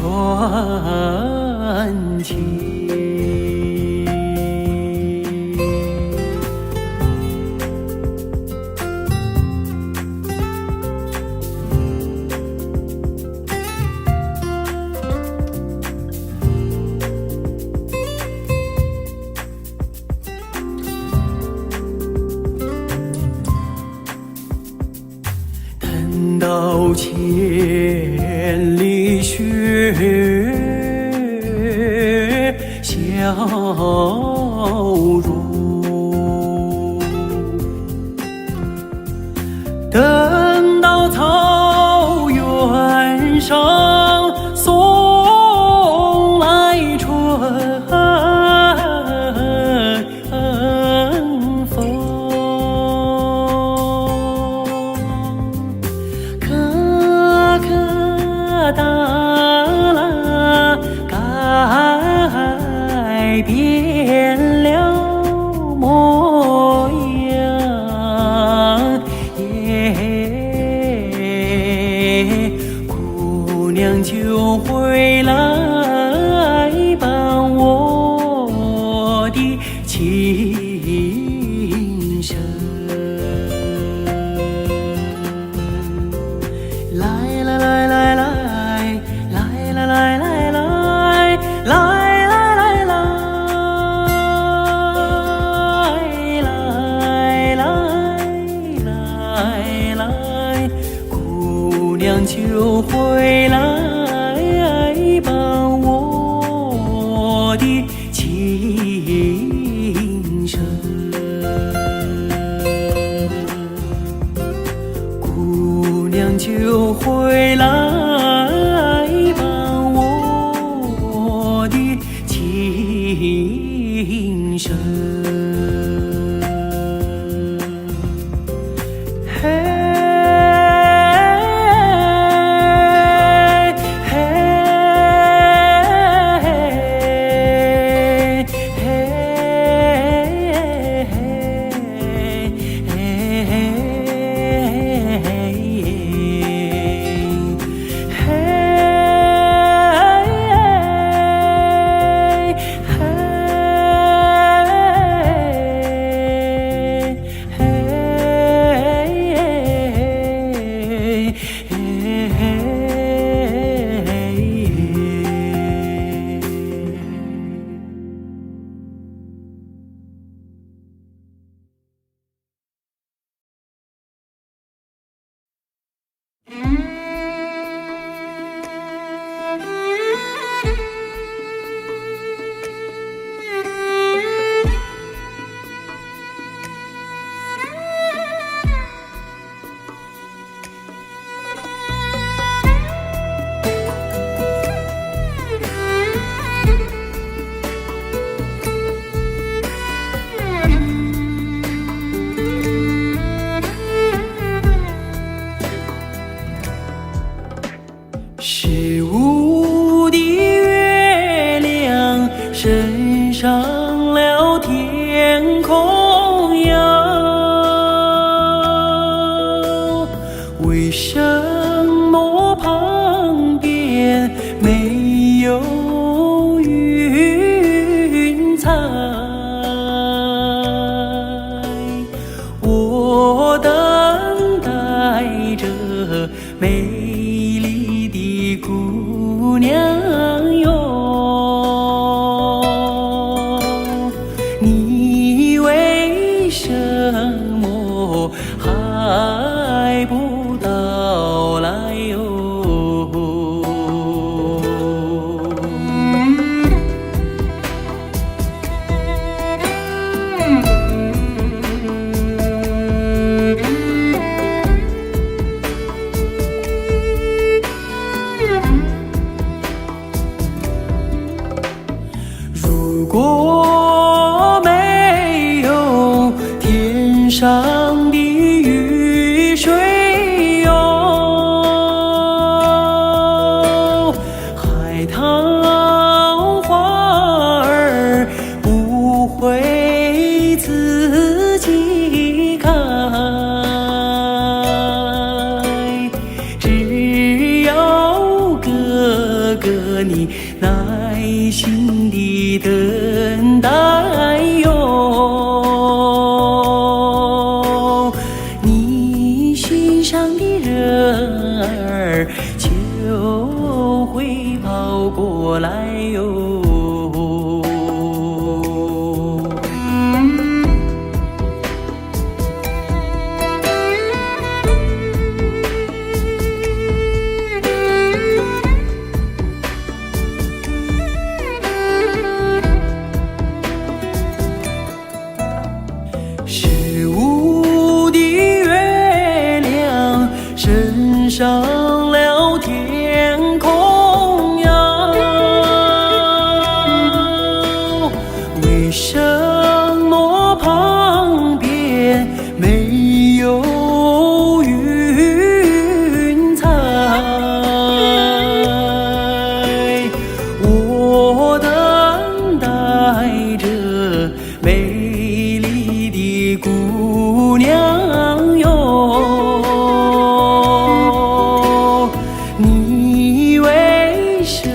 传奇。等到千里雪消融，等到草原上送来春风，可可哒啦改变了模样，姑娘就回来伴我的情深。来来来来来来来来来来来来来，姑娘就回来伴我的情深。姑娘就回来伴我的情深。15的月亮升上了天空呀，为什么旁边没有云彩？我等待着美丽的姑娘哟，你为什么还不到来哟？如果没有天上的雨水哟，海棠花儿不会自己开，只要哥哥你耐心地等待哟，你心上的人儿就会跑过来哟。15的月亮升上了天空呀，为什么旁边没有云彩？我等待着美丽的姑娘哟，你为什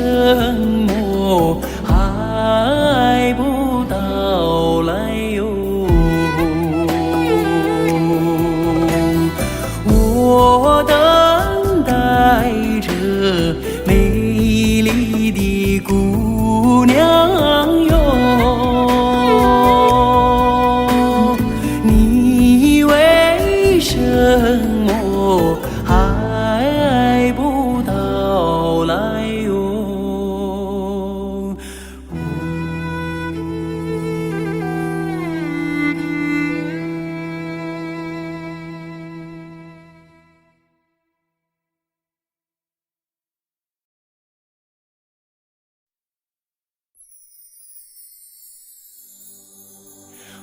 么还不到来哟？我等待着美丽的姑娘哟，你为什么还不到来哟？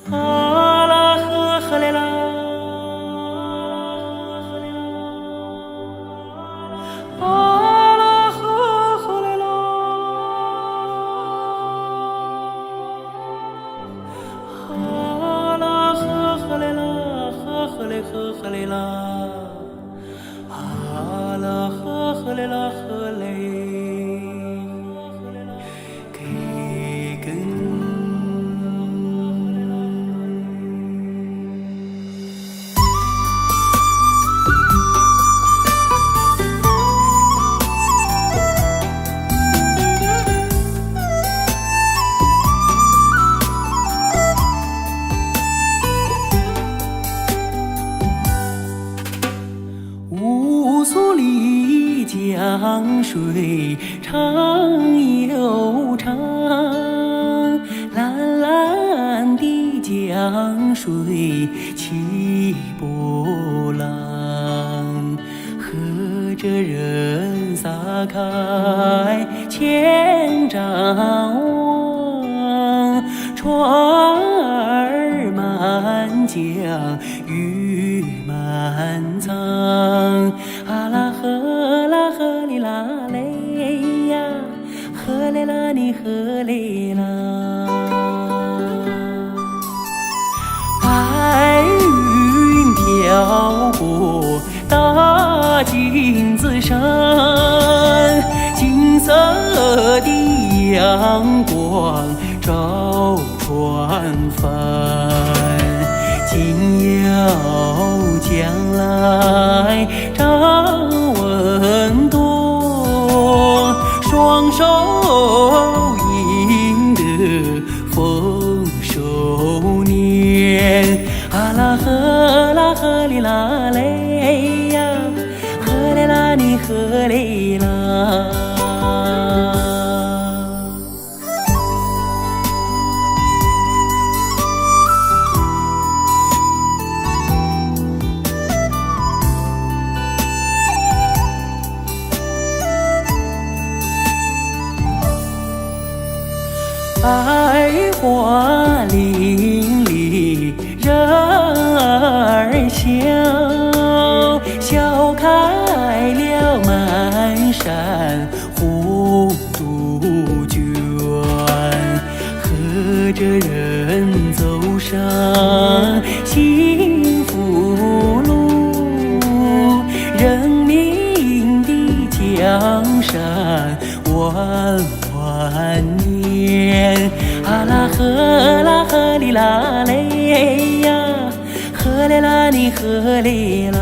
啊啦呵呵嘞啦，啊啦呵呵嘞啦，啊啦呵呵嘞啦，呵呵嘞呵呵嘞啦，啊啦呵呵嘞啦呵嘞，给根。乌苏里江水长又长，蓝蓝的江水起波浪，和着人撒开千张网，船儿满江鱼满仓，啊啦呵哩啦嘞呀，呵嘞啦你呵嘞啦，白云飘过大金子山，金色的阳光照船帆，紧要将来张文多，双手赢得丰收年，啊啦呵哩啦嘞呀，呵嘞啦你呵嘞啦。百花林里人儿笑，笑开了满山红杜鹃，和着人走上幸福路，人民的江山万万年。啊啦呵啦呵哩啦嘞呀，呵嘞啦你呵嘞啦。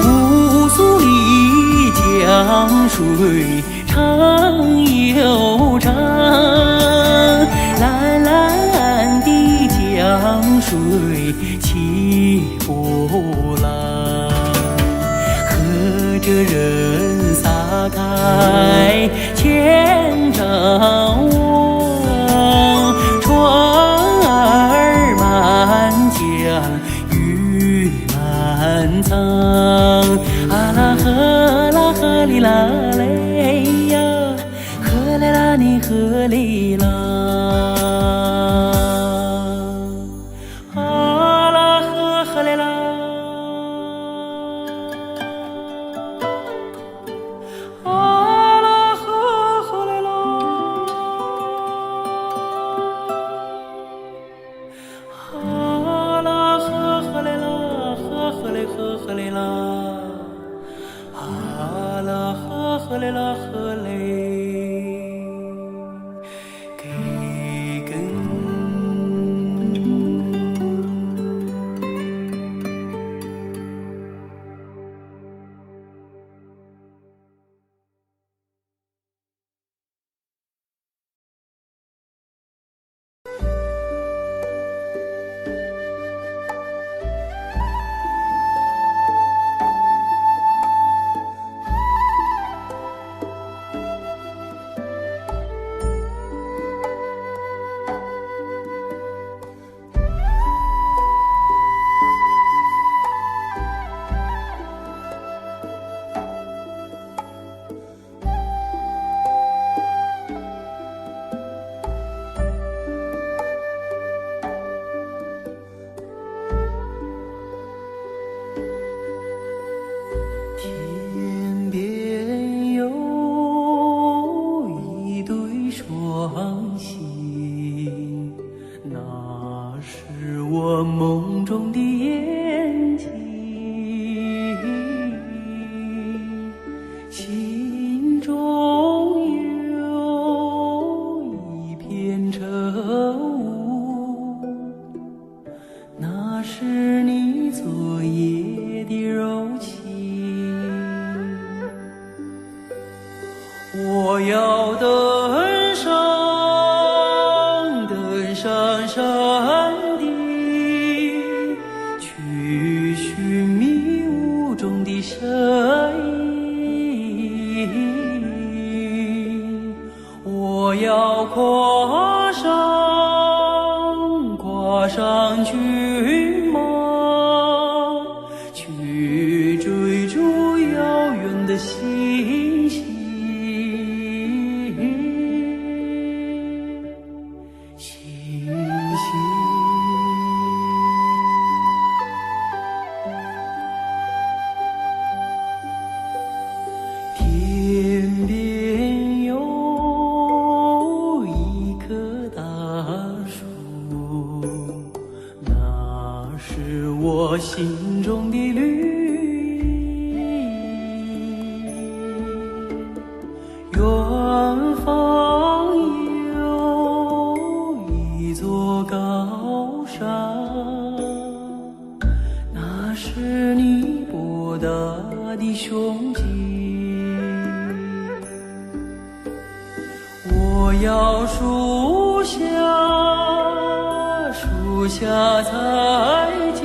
乌苏里江水长又长，蓝蓝的江水起波浪，和着人撒开千丈网，船儿满江鱼满仓。啊啦呵啦呵哩啦嘞呀，呵嘞啦你呵哩啦。啊啦呵呵嘞啦。啊啦呵呵嘞啦。啊啦呵呵嘞啦，呵呵嘞呵呵嘞啦。啊啦呵呵嘞啦呵嘞，给根。天边有一对双星，那是我梦中的眼睛，心中有一片晨雾，那是你昨夜的柔情。我要登上山顶，去寻迷雾中的身影。我要跨上骏马，去追逐遥远的星星。天边有一棵大树，那是我心中的绿意。远方有一座高山，那是你博大的胸襟。我要树下采集，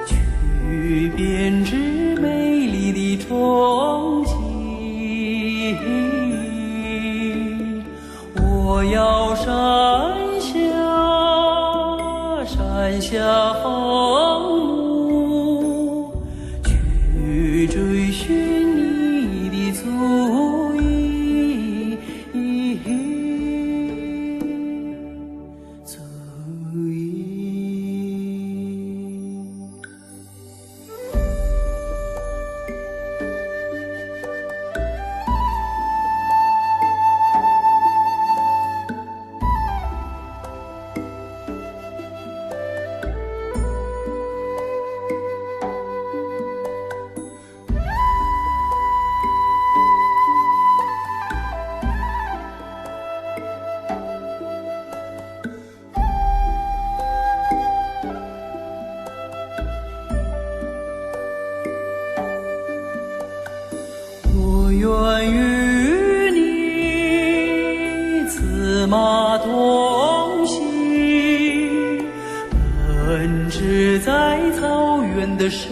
去编织美丽的憧憬。我要山下放牧，去追寻你的足印。愿与你策马同行，奔驰在草原的深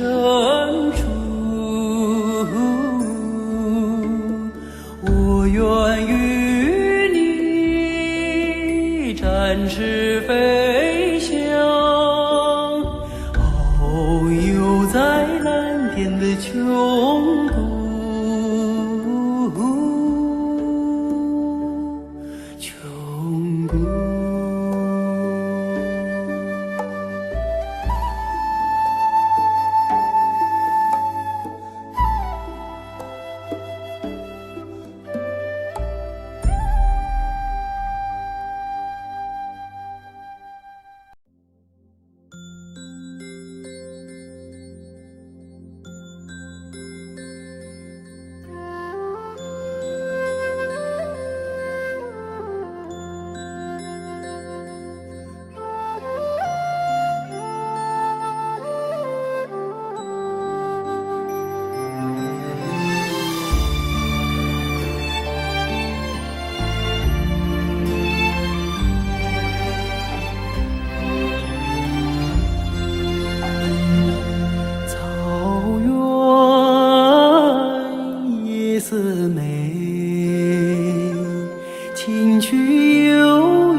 处。我愿与你展翅飞翔，遨游在蓝天的穹谷。色美，清曲悠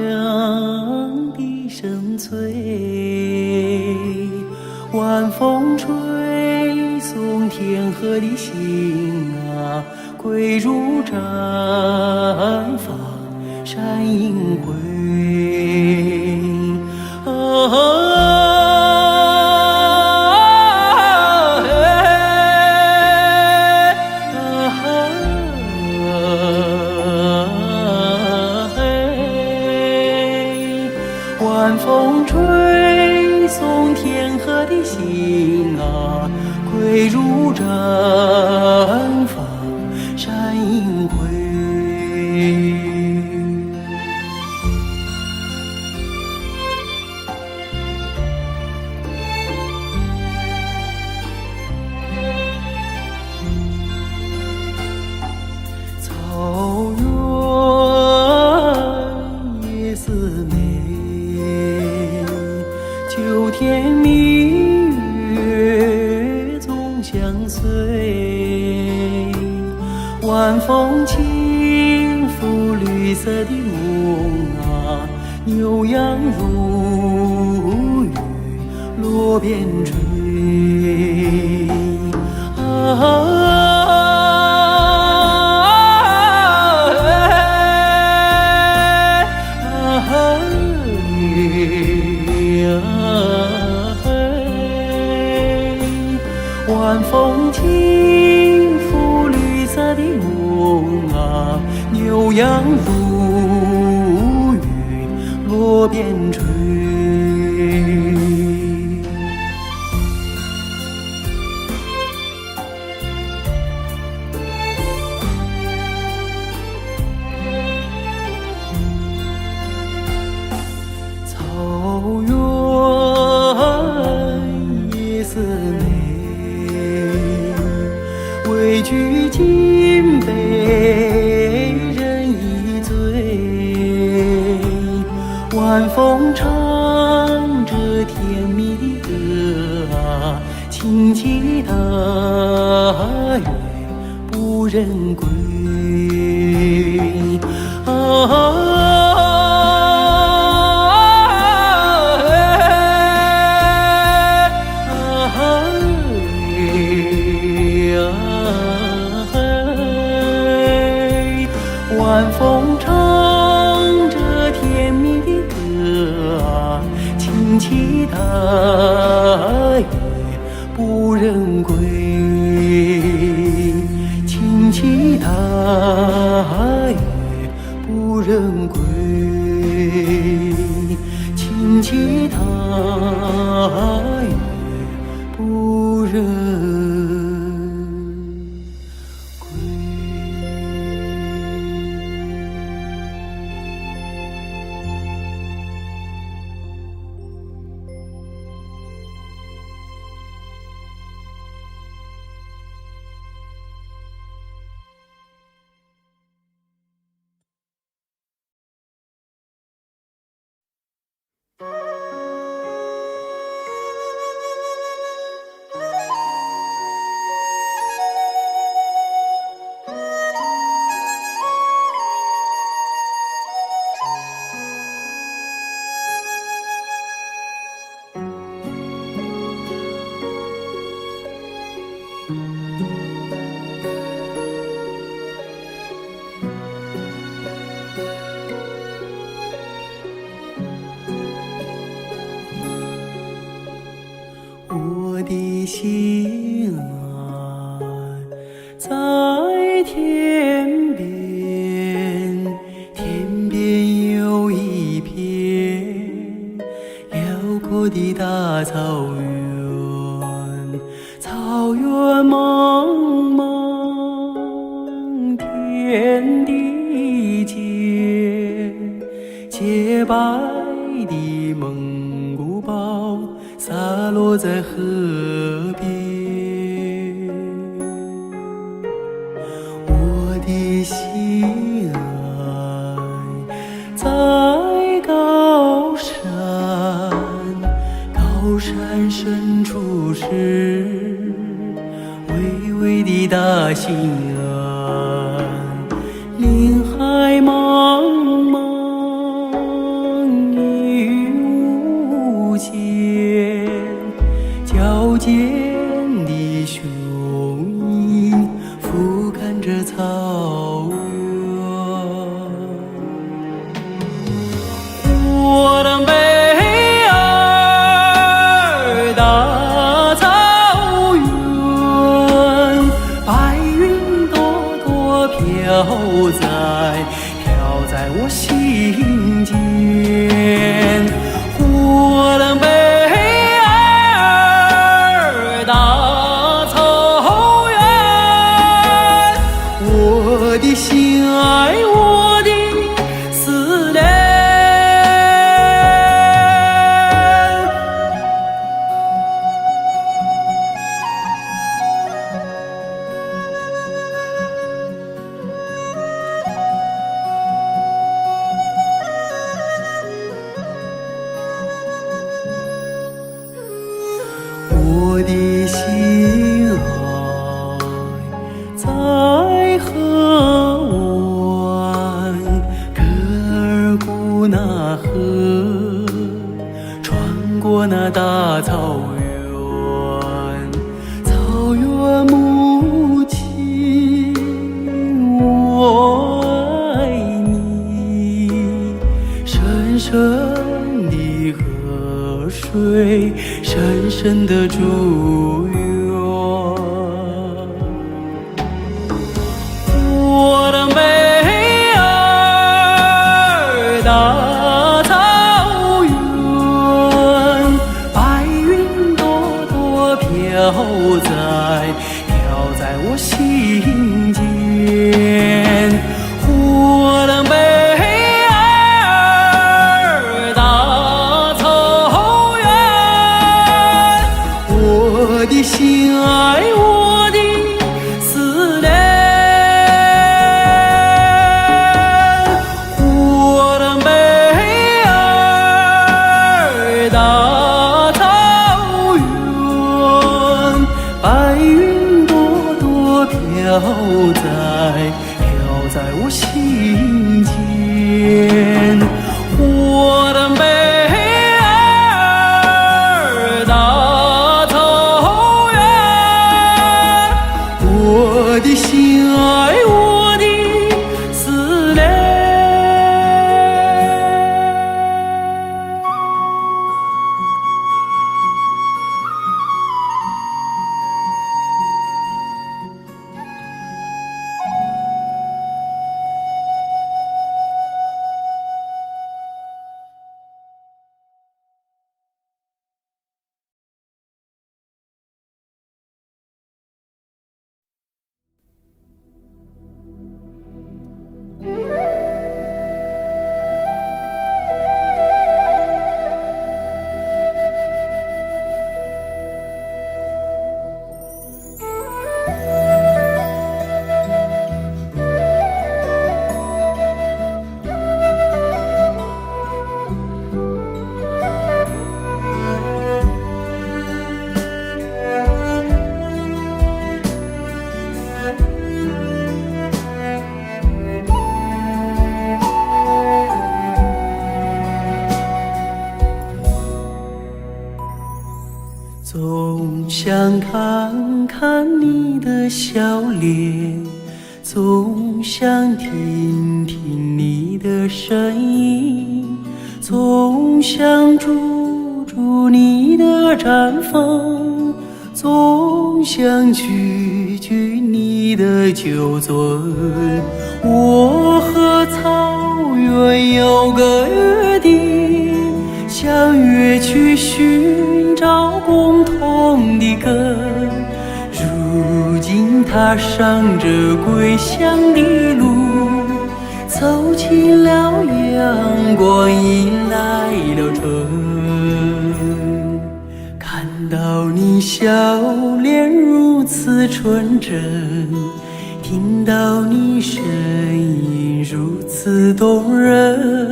扬笛声催，晚风吹送天河的星啊，归入绽放山映辉。晚风吹送天河的星啊，归入绽放山映辉。草原夜色美，秋天明月总相随，晚风轻拂绿色的梦啊，牛羊如雨落边吹。晚风轻拂绿色的梦啊，牛羊如雨落边吹。草原夜色美，畏惧金杯人一醉，晚风唱着甜蜜的歌啊，轻骑踏月不忍归。晚风唱着甜蜜的歌啊，轻骑踏月不忍归，轻骑踏月不忍归，轻骑踏月不忍。我的心啊，在天边，天边有一片辽阔的大草原，草原茫茫，天地间，洁白的蒙古包洒落在河边，我的心爱在高山，高山深处是巍巍的大兴安，林海茫茫一无间，矫健的雄鹰俯瞰着草原。我的北尔大草原，白云朵朵飘在我心间。我的北尔大草原，我的心爱，我的思念。我的心爱在河湾，格尔古纳河穿过那大草原，草原母亲，我爱你，深深的河水，深深的祝愿。我的北尔大草原，白云朵朵飘在我心间。我的北尔大草原，我的心爱，我的思念。我的北尔大草原，白云朵朵飘在我心间。我的北尔大草原，我的心爱，我的思念。想看看你的笑脸，总想听听你的声音，总想住住你的毡房，总想举举你的酒樽。我和草原有个约定，相约去寻找共同的根。如今踏上这归乡的路，走进了阳光，迎来了春。看到你笑脸如此纯真，听到你声音如此动人，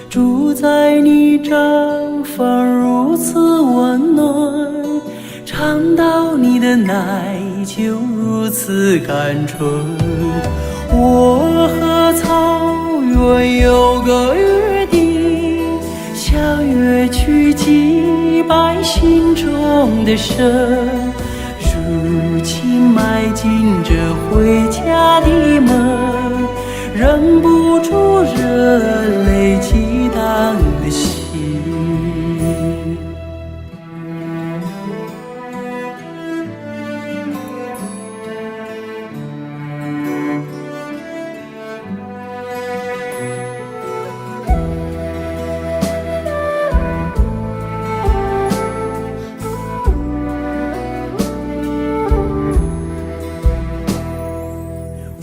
住在你毡房如此温暖，尝到你的奶酒如此甘醇。我和草原有个约定，相约去祭拜心中的神。如今迈进这回家的门，忍不住热泪激荡的心。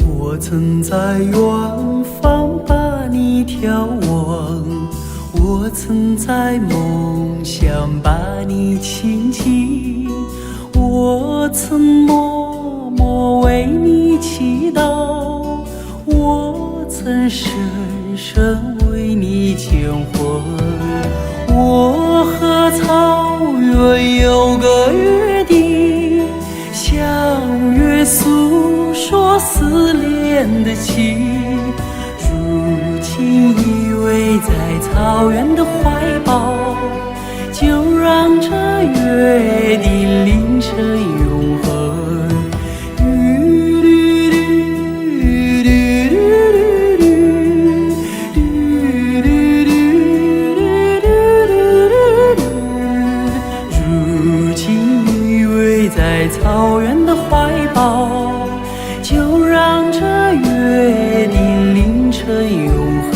我曾在远方把你眺望，我曾在梦乡把你亲近，我曾默默为你祈祷，我曾深深为你牵魂。我和草原有个约定，相约诉说思念的情。如今依偎在草原的怀抱，就让这约定凌晨永恒。如今依偎在草原的怀抱，就让这约定凌晨永恒，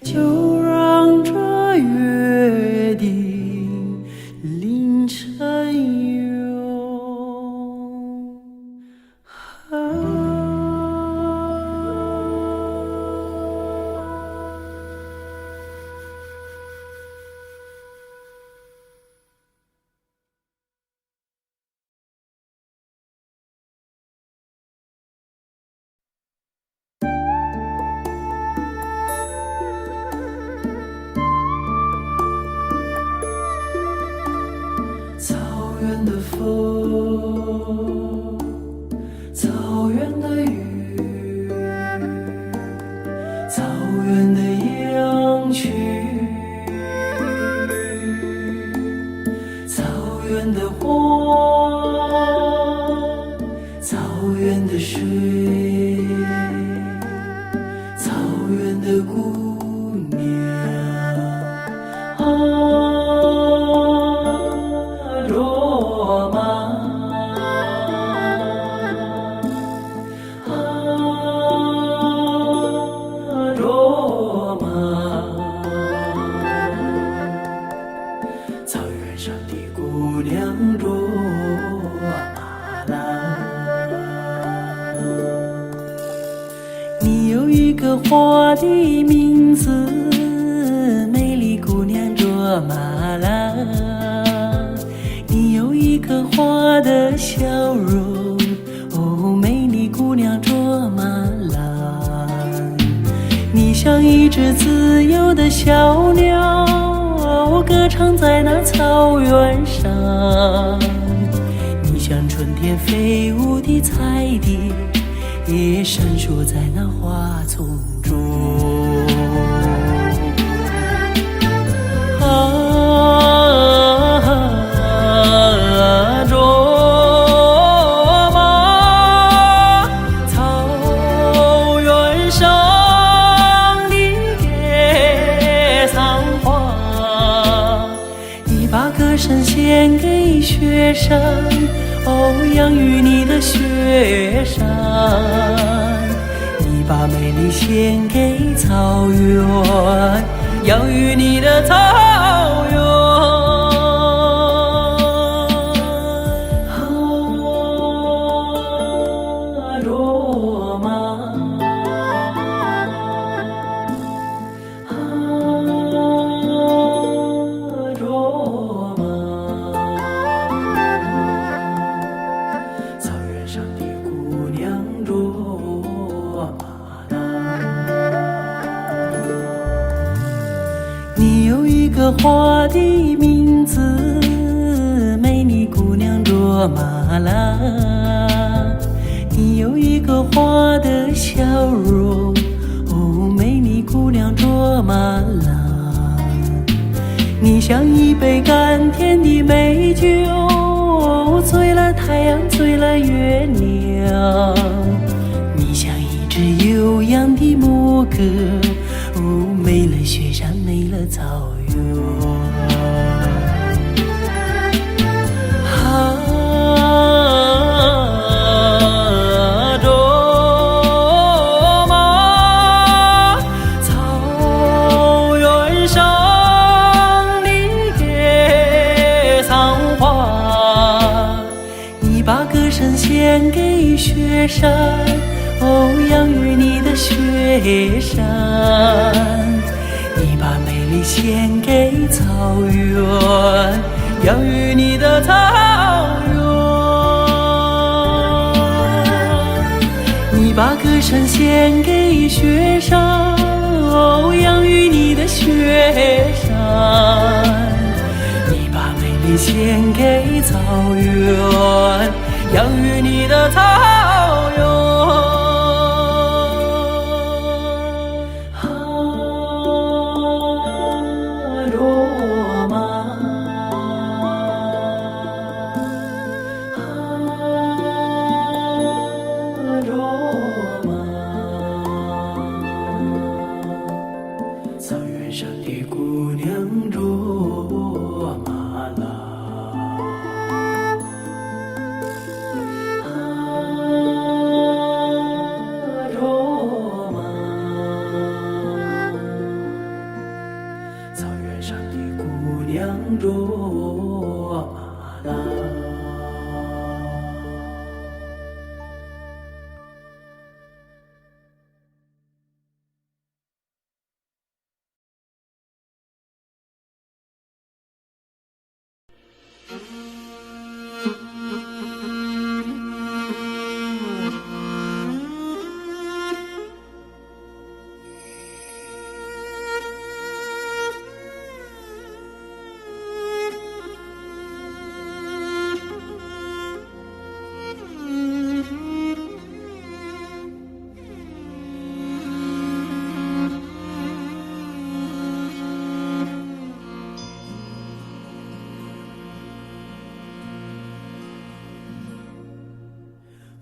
就让这约定凌晨永恒。草原的风，草原的雨，草原的羊群，草原的花，草原的水，草原的姑娘啊。草原上的姑娘卓玛兰，你有一个花的名字，美丽姑娘卓玛兰。你有一颗花的笑容，哦，美丽姑娘卓玛兰。你像一只自由的小鸟，歌唱在那草原上，你像春天飞舞的彩蝶，也闪烁在那花丛中。啊养育你的雪山，你把美丽献给草原，养育你的草原。你有一个花的名字，美丽姑娘卓玛拉。你有一个花的笑容，哦，美丽姑娘卓玛拉。你像一杯甘甜的美酒，醉了太阳，醉了月亮。你像一只悠扬的牧歌，哦，没了雪山，没了草原。卓玛，草原上的野桑花，你把歌声献给雪山，哦，养育你的雪山，你把美丽献给草原，养育你的草原。你把歌声献给雪山，哦，养育你的雪山，你把美丽献给草原，养育你的草原。草原上的姑娘卓玛拉，卓玛，草原上的姑娘卓玛拉。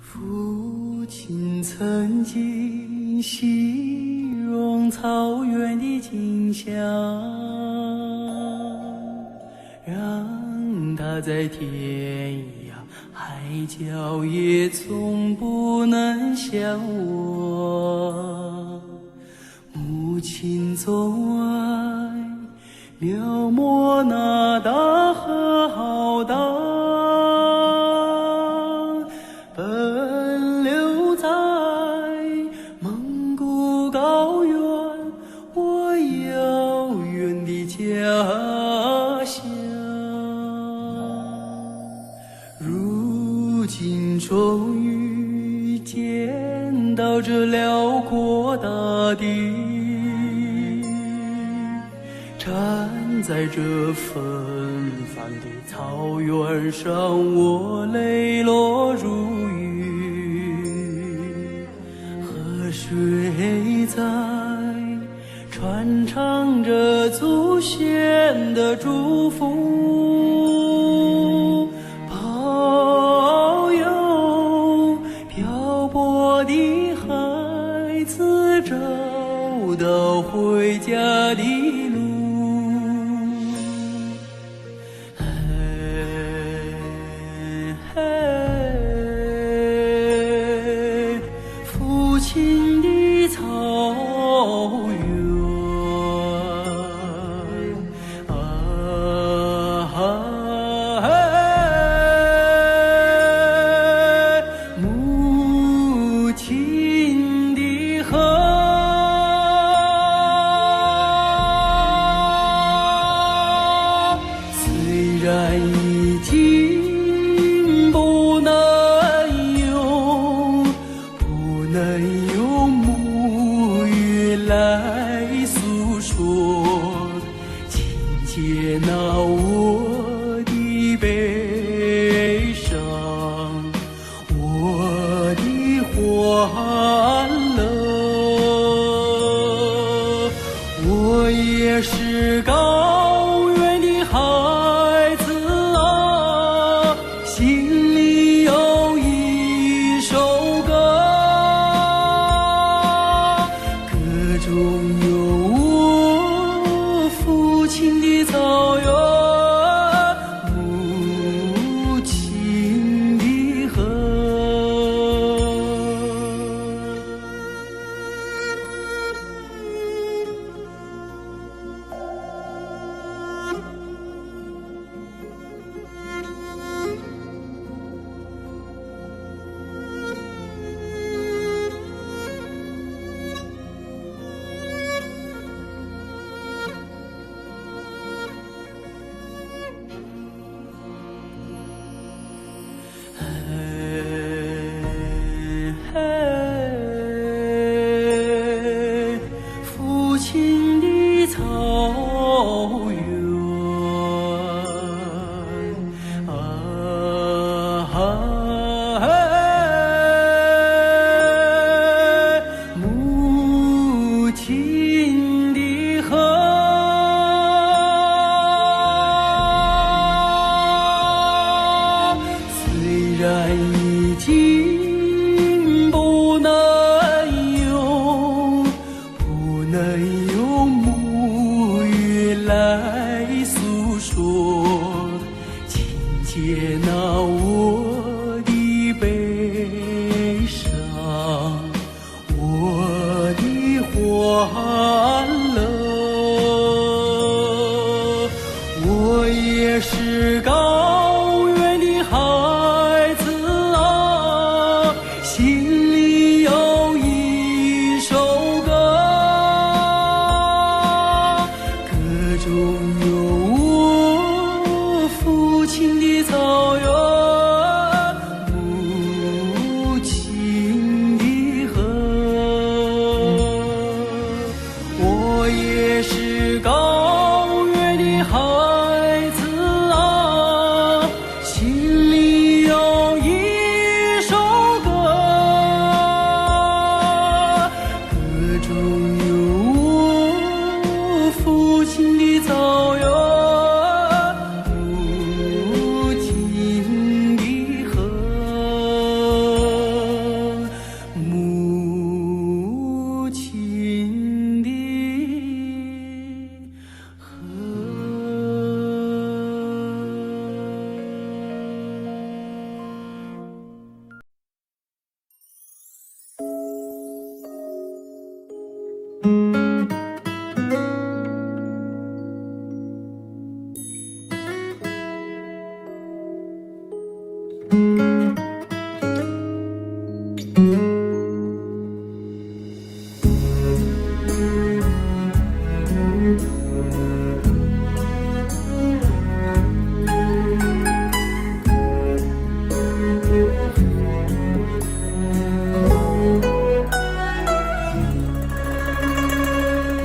父亲曾经形容草原的景象，让他在天涯海角也从不能相忘。母亲总爱描摹那大河浩荡，奔流在蒙古高原，我遥远的家乡。如今终于见到这辽阔大地，站在这纷繁的草原上，我泪落如雨。河水在传唱着祖先的祝福，保佑漂泊的孩子找到回家的路。嘿嘿也是高原的孩子啊，心里有一首歌，歌中有我父亲的草原，母亲的河。父亲的草原母亲的河。虽然已经不能用母语来诉说，请接纳我的悲伤，我的欢乐。我也是高原的孩子啊，心里有一首歌，歌中有我父亲的草原，母亲的河。我也是高原的孩子啊，心里有一首歌，歌中有我父亲的草原，母亲的河，母亲的河。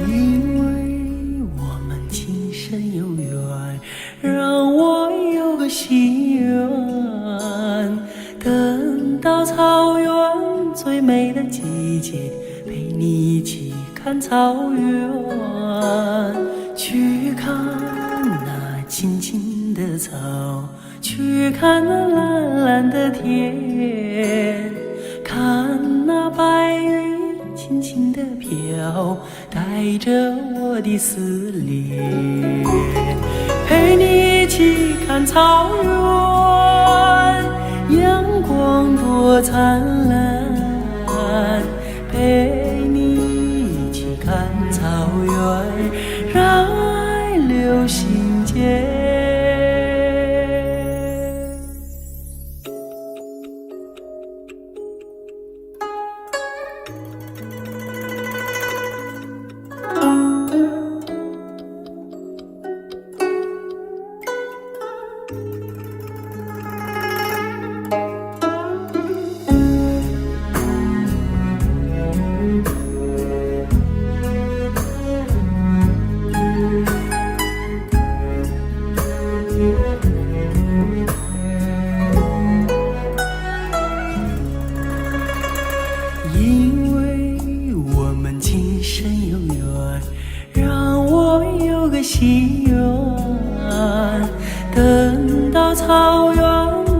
因为我们今生有缘，让我有个心愿，等到草原最美的季节，陪你一起看草原，去看那青青的草，去看那蓝蓝的天，看那白云轻轻地飘，带着我的思念，陪你一起看草原，阳光多灿烂，陪你一起看草原，让爱流心间。因为我们今生有缘，让我心愿。等到草原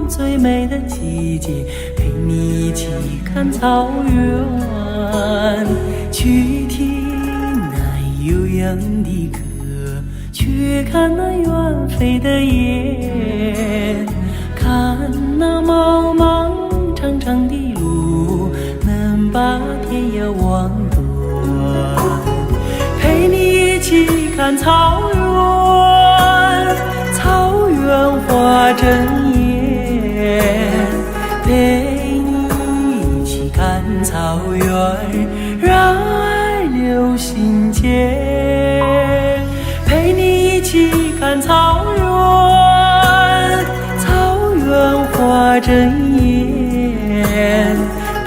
最美的季节，陪你一起看草原，去听那悠扬的歌，去看那远飞的雁，看那茫茫长长的路，能把天涯望断。陪你一起看草原，草原花争艳，陪你一起看草原，让爱留心间。陪你一起看草原，草原花争艳，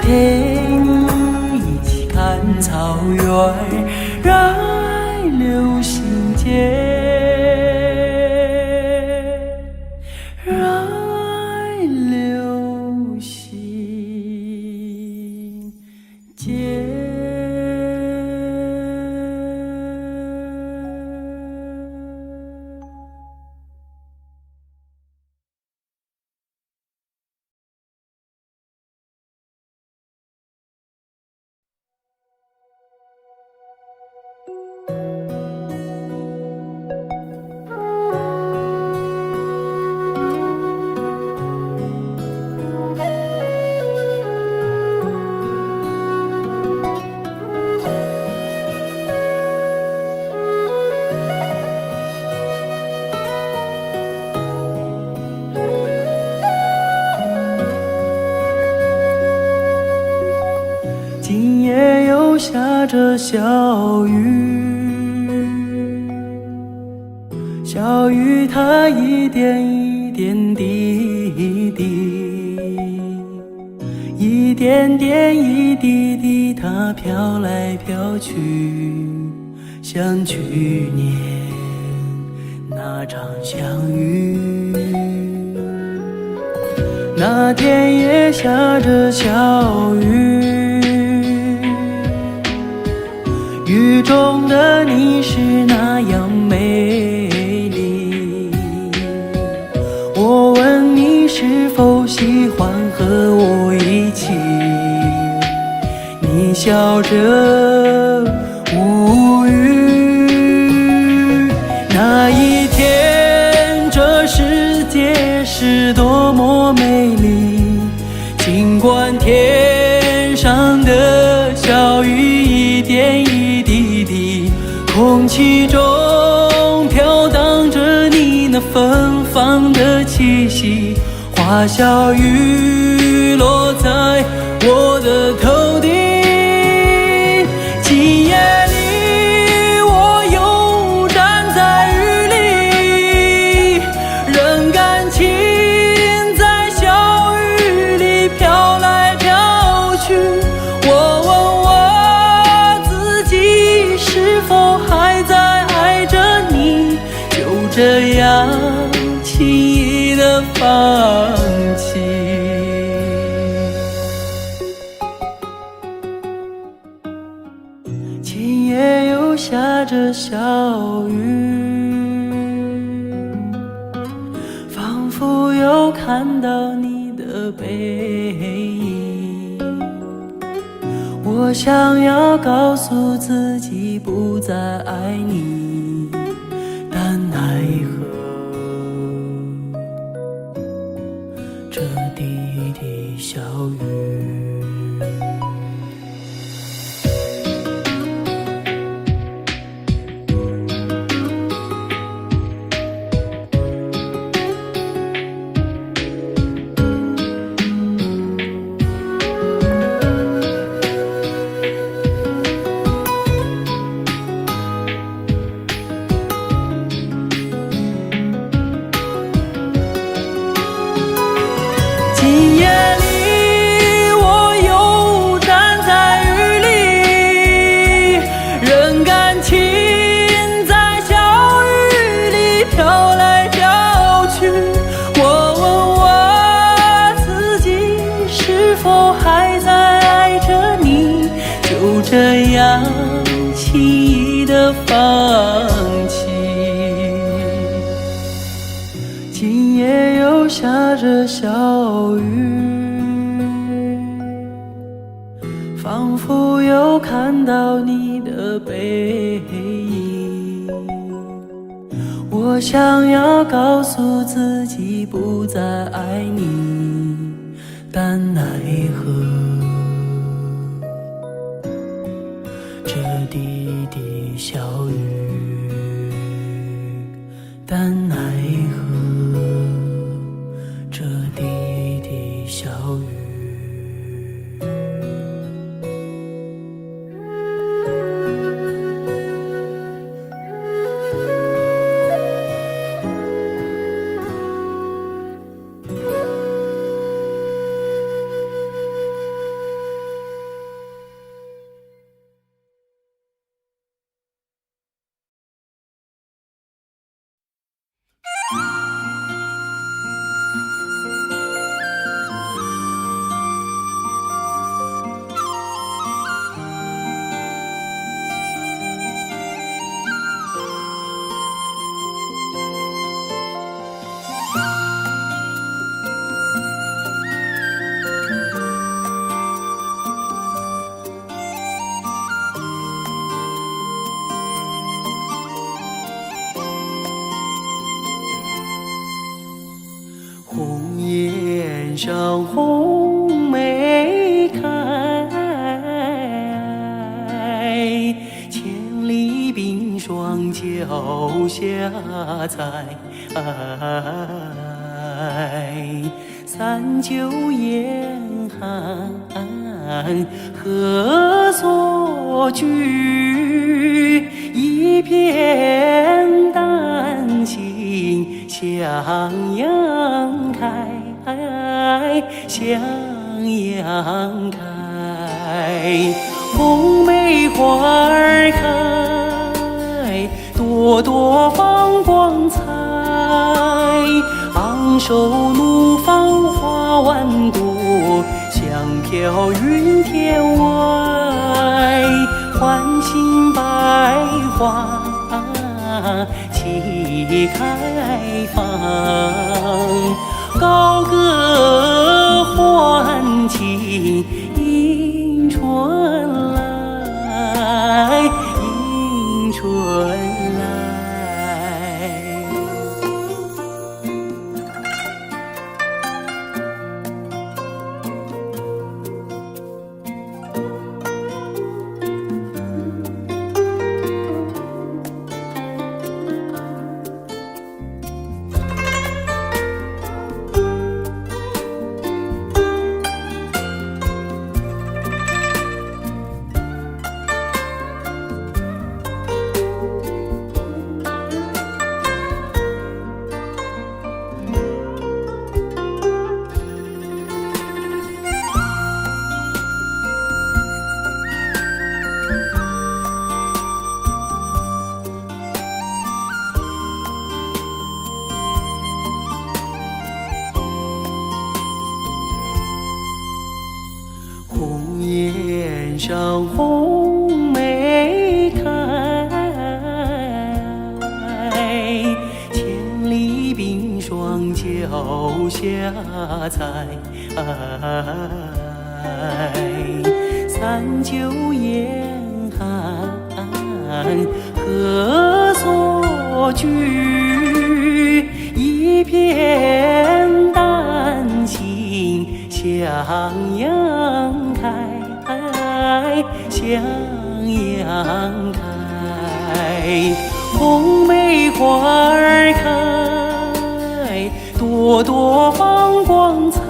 陪你一起看草原，让爱留心间。今夜又下着小雨，小雨它一点一点滴滴，一点点一滴滴，它飘来飘去，像去年那场相遇。那天也下着小雨，雨中的你是那样美丽，我问你是否喜欢和我一起，你笑着无语。那一天这世界是多么美丽，尽管天上的小雨一点一滴滴，空气中飘荡着你那芬芳的气息，花小雨落在我的头顶。今夜里我又站在雨里，任感情在小雨里飘来飘去，我问我自己是否还在爱着你，就这样轻易地放弃。今夜又下着小雨，仿佛又看到你的背影，我想要告诉自己不再爱你，但奈何这滴滴小雨。今夜里我又站在雨里，任感情在小雨里飘来飘去，我问我自己是否还在爱着你，就这样轻易地放弃。下着小雨，仿佛又看到你的背影。我想要告诉自己不再爱你，但奈何这滴滴小雨，但奈何这滴滴小雨。红颜上红梅开，千里冰霜脚下踩。三九严寒何所居？一片丹心向阳开，向阳开。红梅花儿开，朵朵放光彩。昂首怒放花万朵，香飘云天外。唤醒百花齐开放，高歌欢庆迎春来，迎春来。红颜上红梅开，千里冰霜脚下踩。三九严寒何所居？一片丹心向阳开，向阳开。红梅花儿开，朵朵放光彩。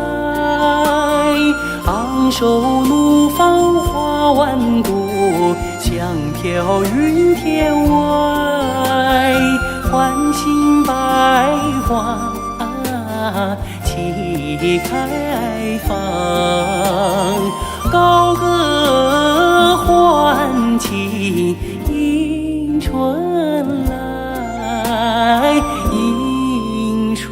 昂首怒放花万朵，香飘云天外。唤醒百花齐开放，高歌欢庆迎春来，迎春。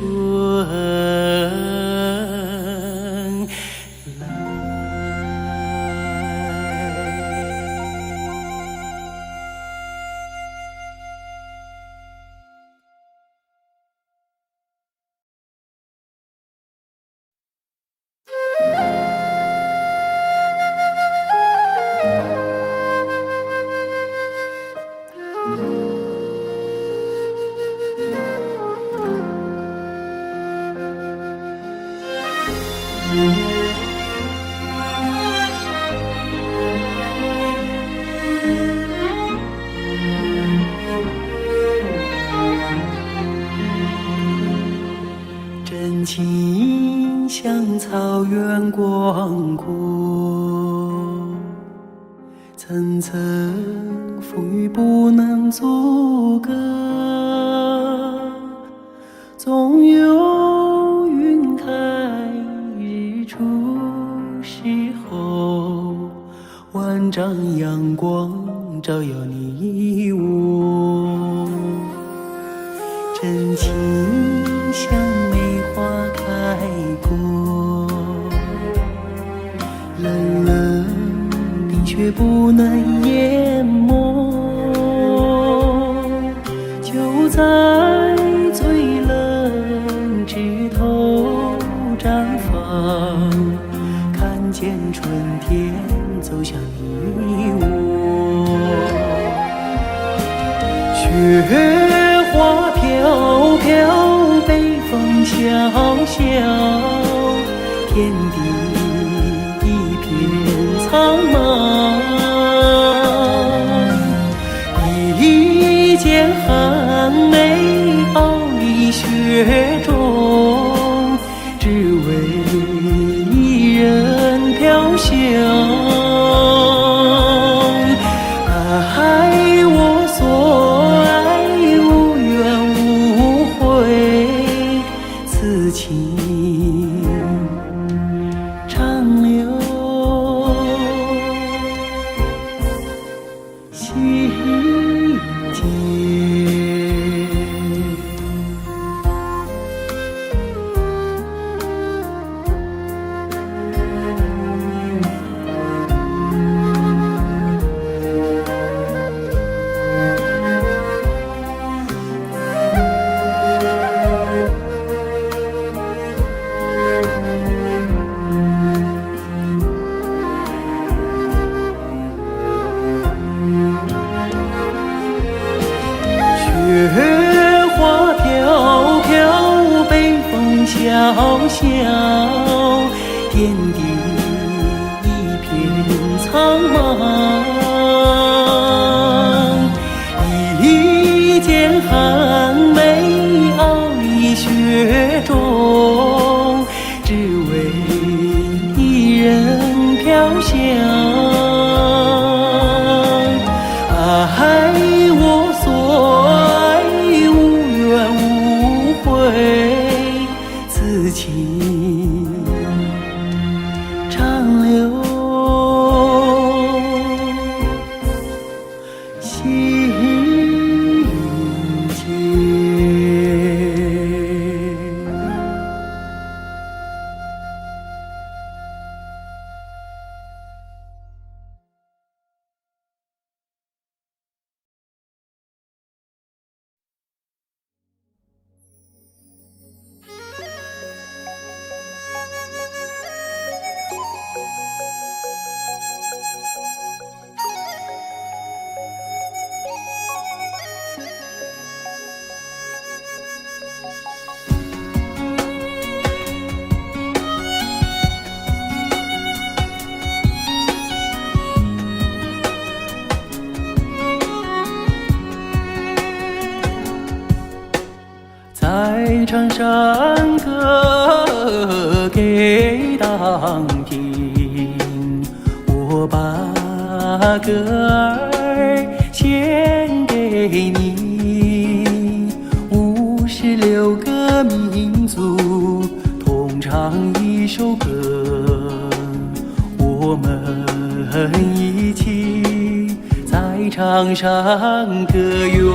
层层风雨不能阻隔，总有云开日出时候，万丈阳光照耀你我。真情像梅花开过，冷冷冰雪不能淹没，就在最冷枝头绽放，看见春天走向你我。雪花飘飘，北风萧萧，天地一片苍茫。一剪寒梅傲立雪中，只为一人飘香。爱我所爱，无怨无悔，此情长留心间。雪花飘飘，北风萧萧，天地一片苍茫。一剪寒梅傲立雪中，只为一人飘香。爱我所爱，无怨无悔，此情长留心间。在长山歌给当听，我把歌儿献给你。56个民族同唱一首歌，我们一起在长山歌咏。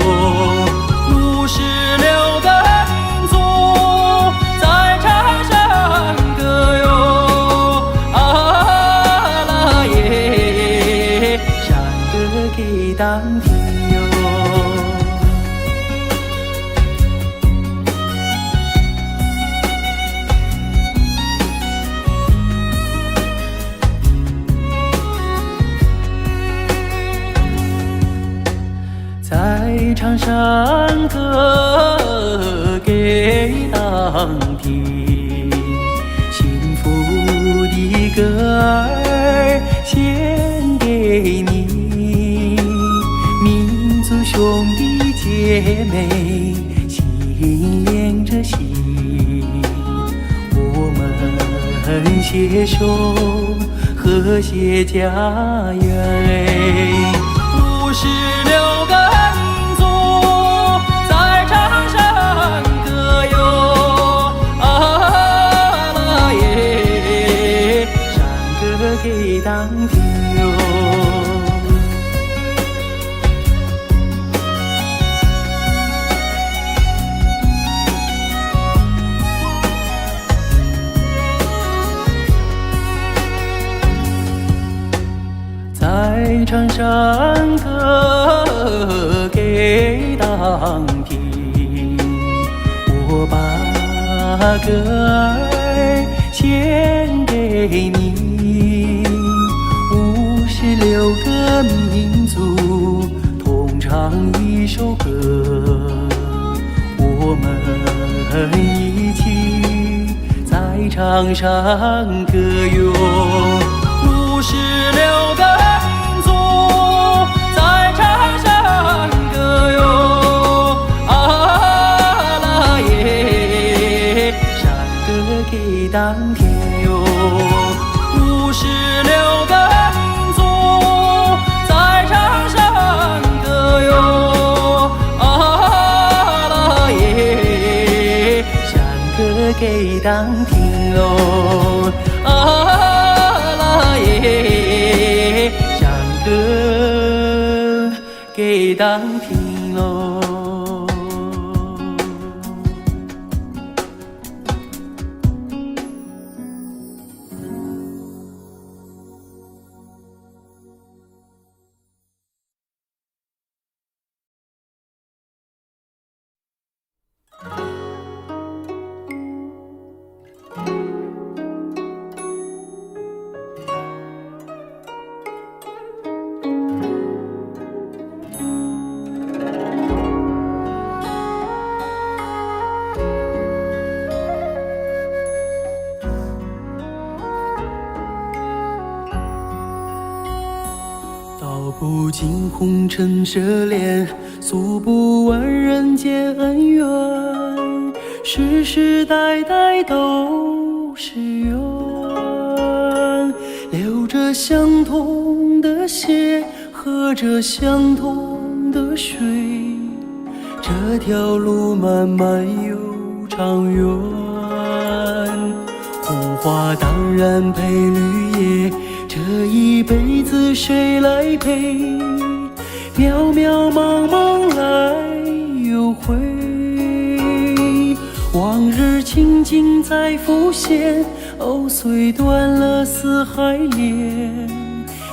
56个民族在长山歌咏，啊啦耶，山歌给当听哟。在长山歌给当听，幸福的歌儿献给你。民族兄弟姐妹心连着心，我们携手和和谐家园。56个民族在场上歌哟，啊啦耶，山歌给当听哟。在场上歌给当听，我把歌儿献给你。56个民族同唱一首歌，我们一起在场上歌哟。56个民族在场上歌哟，啊啦耶，山歌给当天哟。56个民族在场上歌哟，啊啦耶，山歌给当天哟，耶，山歌给当听喽。道不尽红尘奢恋，诉不完人间恩怨，世世代代都是缘，流着相同的血，喝着相同的水，这条路漫漫又长远。红花当然配绿叶，这一辈子谁来陪？渺渺茫茫来又回，往日情景再浮现，藕虽断了丝还连，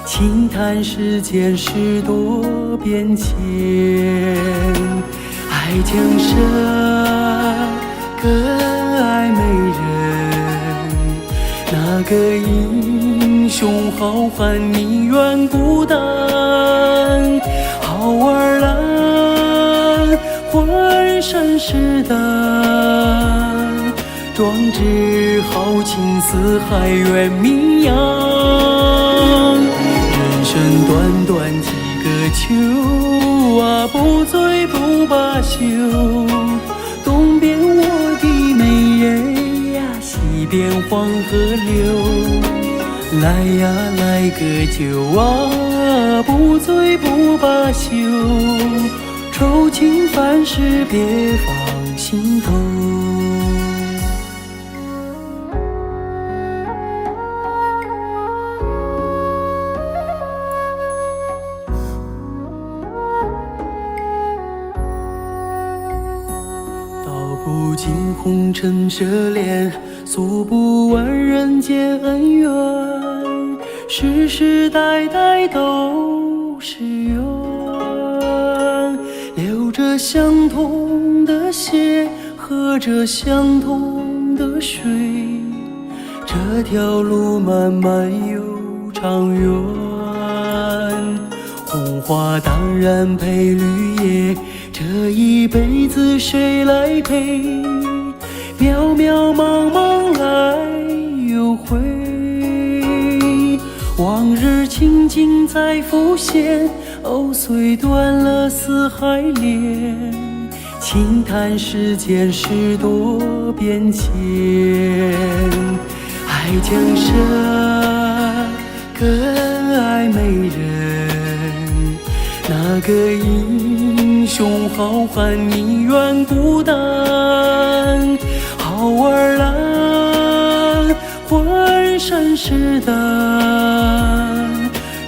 轻叹世间事多变迁。爱江山更爱美人，那个英雄好汉宁愿孤单。好儿郎浑身是胆，壮志豪情四海远名扬。人生短短几个秋啊，不醉不罢休。东边我的美人呀，西边黄河流。来呀来个酒啊，不醉不罢休。愁情烦事别放心头。道不尽红尘奢恋，诉不完人间恩怨，世世代代都是缘，流着相同的血，喝着相同的水，这条路漫漫又长远。红花当然配绿叶，这一辈子谁来陪？渺渺茫茫来又回，往日情景再浮现，藕虽断了丝还连，轻叹世间事多变迁。爱江山深爱美人，那个英雄好汉宁愿孤单。好儿郎，浑身是胆，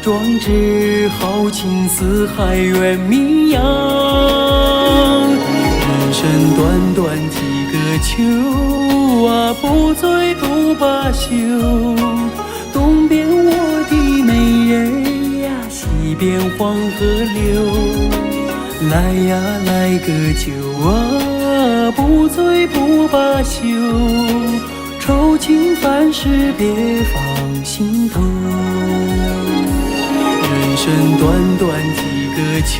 壮志豪情四海远名扬。人生短短几个秋啊，不醉不罢休。东边我的美人呀，西边黄河流。来呀来个酒啊，不醉不罢休。愁情烦事别放心头。人生短短几个秋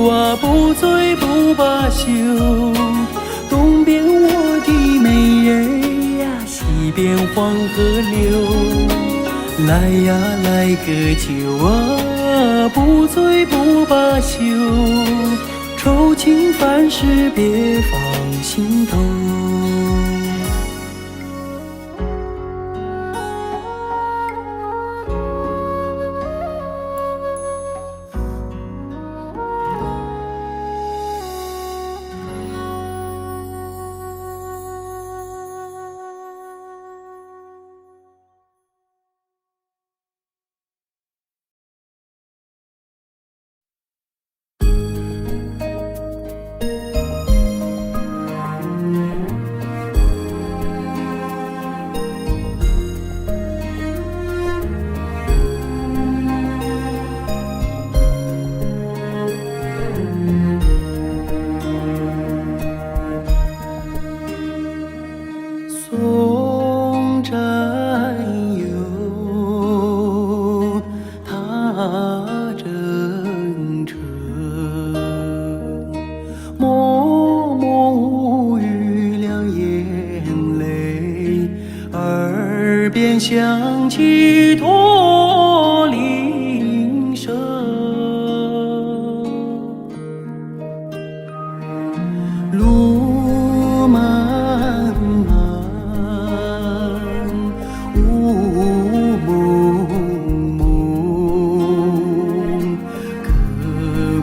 啊，不醉不罢休。东边我的美人呀，西边黄河流。来呀来个酒啊，不醉不罢休。愁情烦事别放心头。送战友，踏征程，默默无语两眼泪，耳边响起驼铃声。路漫漫，雾蒙蒙，革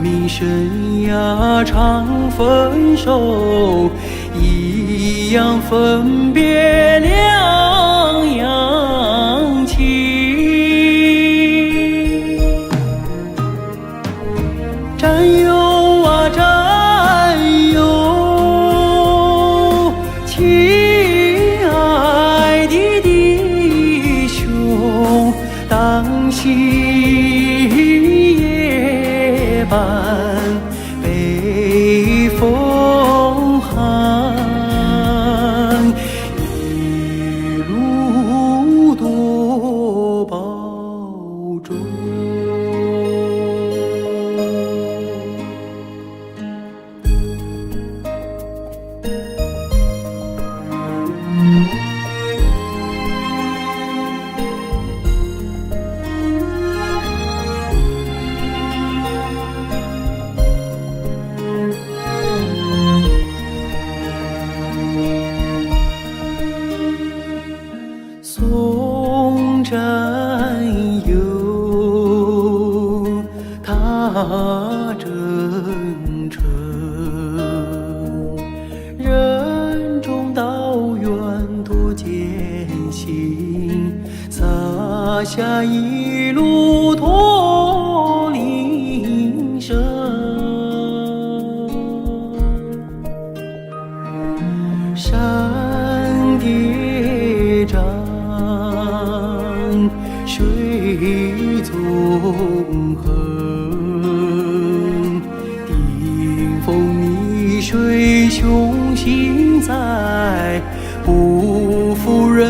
命生涯常分手，一样分别两样情。战友啊战友，亲爱的弟兄，当夕夜半北风寒，一路多保重。送战友，踏征程，任重道远多艰辛，洒下一路驼铃声。山叠嶂，水纵横，顶风逆水，雄心在，不负人